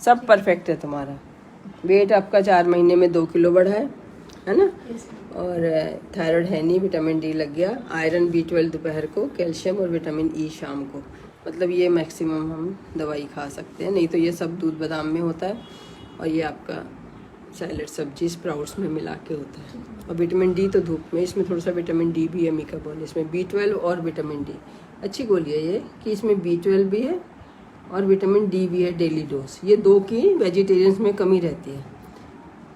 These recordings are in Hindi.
सब परफेक्ट है तुम्हारा। वेट आपका 4 महीने में 2 किलो बढ़ा है ना। और थायराइड है नहीं, विटामिन डी लग गया, आयरन B12 दोपहर को, कैल्शियम और विटामिन ई शाम को। मतलब ये मैक्सिमम हम दवाई खा सकते हैं, नहीं तो ये सब दूध बादाम में होता है और ये आपका सैलेड सब्जी स्प्राउट्स में मिला के होता है। और विटामिन डी तो धूप में, इसमें थोड़ा सा विटामिन डी भी है, मीकाबॉल, इसमें B12 और विटामिन डी। अच्छी गोली है ये कि इसमें B12 भी है और विटामिन डी भी है डेली डोज। ये 2 की वेजिटेरियंस में कमी रहती है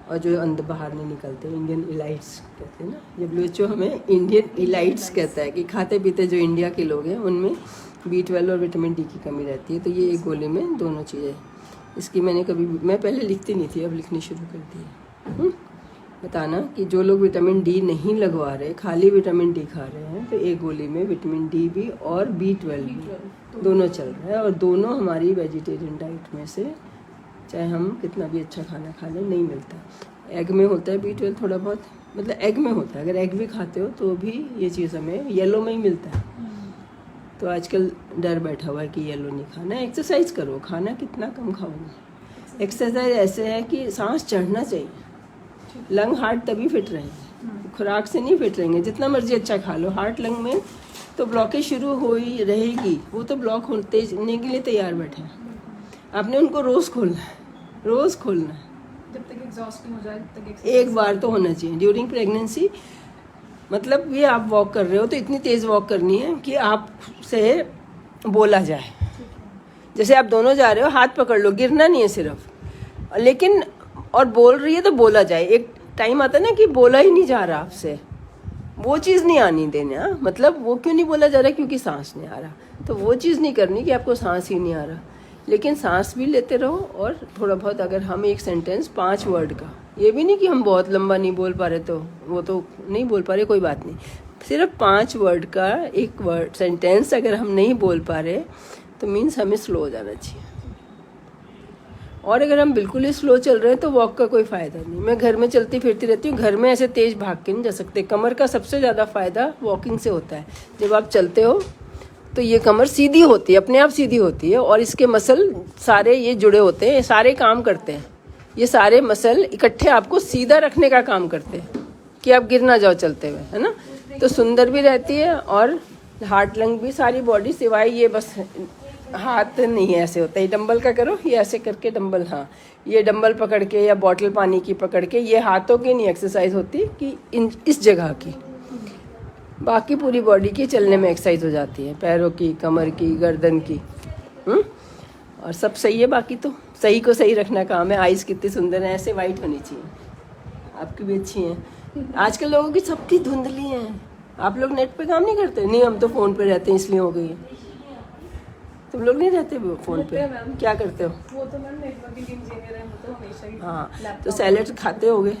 और जो अंदर बाहर नहीं निकलते, इंडियन इलाइट्स कहते हैं ना। WHO हमें इंडियन इलाइट्स कहता है कि खाते पीते जो इंडिया के लोग हैं उनमें B12 और विटामिन डी की कमी रहती है। तो ये एक गोली में दोनों चीज़ें। इसकी मैं पहले लिखती नहीं थी, अब लिखनी शुरू कर दी है। बताना कि जो लोग विटामिन डी नहीं लगवा रहे, खाली विटामिन डी खा रहे हैं, तो एक गोली में विटामिन डी भी और B12 भी दोनों चल रहा है। और दोनों हमारी वेजिटेरियन डाइट में से, चाहे हम कितना भी अच्छा खाना खा लें, नहीं मिलता। एग में होता है B12 थोड़ा बहुत, मतलब एग में होता है। अगर एग भी खाते हो तो भी ये चीज़ हमें येलो में ही मिलता है। तो आजकल डर बैठा हुआ है कि येलो नहीं खाना। एक्सरसाइज करो, खाना कितना कम खाओगे। एक्सरसाइज ऐसे है कि सांस चढ़ना चाहिए, लंग हार्ट तभी फिट रहेंगे, खुराक से नहीं फिट रहेंगे। जितना मर्जी अच्छा खा लो, हार्ट लंग में तो ब्लॉकेज शुरू हो ही रहेगी, वो तो ब्लॉक होने के लिए तैयार बैठे हैं। आपने उनको रोज़ खोलना है, रोज़ खोलना है, जब तक एग्जॉस्ट हो जाए तब तक एक बार तो होना चाहिए ड्यूरिंग प्रेगनेंसी। मतलब ये आप वॉक कर रहे हो तो इतनी तेज़ वॉक करनी है कि आपसे बोला जाए। जैसे आप दोनों जा रहे हो, हाथ पकड़ लो, गिरना नहीं है सिर्फ, लेकिन और बोल रही है तो बोला जाए। एक टाइम आता है ना कि बोला ही नहीं जा रहा आपसे, वो चीज़ नहीं आनी देना। मतलब वो क्यों नहीं बोला जा रहा, क्योंकि सांस नहीं आ रहा। तो वो चीज़ नहीं करनी कि आपको सांस ही नहीं आ रहा, लेकिन सांस भी लेते रहो। और थोड़ा बहुत अगर हम एक सेंटेंस 5 वर्ड का, ये भी नहीं कि हम बहुत लंबा नहीं बोल पा रहे, तो वो तो नहीं बोल पा रहे, कोई बात नहीं। सिर्फ 5 वर्ड का एक वर्ड सेंटेंस अगर हम नहीं बोल पा रहे तो मीन्स हमें स्लो हो जाना चाहिए। और अगर हम बिल्कुल ही स्लो चल रहे हैं तो वॉक का कोई फ़ायदा नहीं। मैं घर में चलती फिरती रहती हूँ, घर में ऐसे तेज़ भाग के नहीं जा सकते। कमर का सबसे ज़्यादा फ़ायदा वॉकिंग से होता है। जब आप चलते हो तो ये कमर सीधी होती है, अपने आप सीधी होती है, और इसके मसल सारे ये जुड़े होते हैं, सारे काम करते हैं। ये सारे मसल इकट्ठे आपको सीधा रखने का काम करते हैं कि आप गिर ना जाओ चलते हुए, है ना। तो सुंदर भी रहती है और हार्ट लंग भी, सारी बॉडी, सिवाय ये बस हाथ नहीं ऐसे होता है। डंबल का करो, ये ऐसे करके डंबल, हाँ ये डंबल पकड़ के या बॉटल पानी की पकड़ के, ये हाथों की नहीं एक्सरसाइज होती कि इस जगह की। बाकी पूरी बॉडी की चलने में एक्सरसाइज हो जाती है, पैरों की, कमर की, गर्दन की। और सब सही है। बाकी तो सही को सही रखना काम है। आइज़ कितनी सुंदर है, ऐसे वाइट होनी चाहिए। आपकी भी अच्छी हैं। आजकल लोगों की सबकी धुंधली हैं। आप लोग नेट पे काम नहीं करते? नहीं, हम तो फ़ोन पे रहते हैं इसलिए हो गई है। तुम लोग नहीं रहते फ़ोन पे? क्या करते हो? वो तो मैम नेटवर्किंग इंजीनियर है, वो तो हमेशा ही। हाँ, तो सैलेड खाते होगे?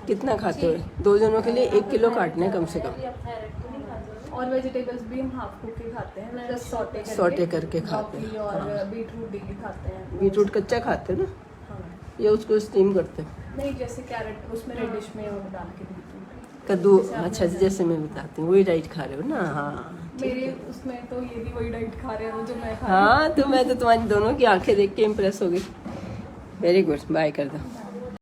कितना खाते हो? 2 जनों के लिए 1 किलो काटना है कम से कम। और वेजिटेबल्स भी हम हाफ कुक के खाते हैं, जस्ट सॉटे करके खाते हैं। और बीटरूट भी खाते हैं। बीटरूट कच्चा खाते हैं ना, या उसको स्टीम करते हैं? नहीं, जैसे कैरेट उसमें रेडिश में वो डाल के कद्दू। अच्छा, जैसे मैं बताती हूँ वही डाइट खा रहे हो ना। हाँ, मेरे उसमें तो ये भी वही डाइट खा रहे हो जो मैं खा रही हूँ। हाँ, तो मैं तो तुम्हारी दोनों की आंखें देख के इम्प्रेस हो गई। वेरी गुड, बाय कर दो।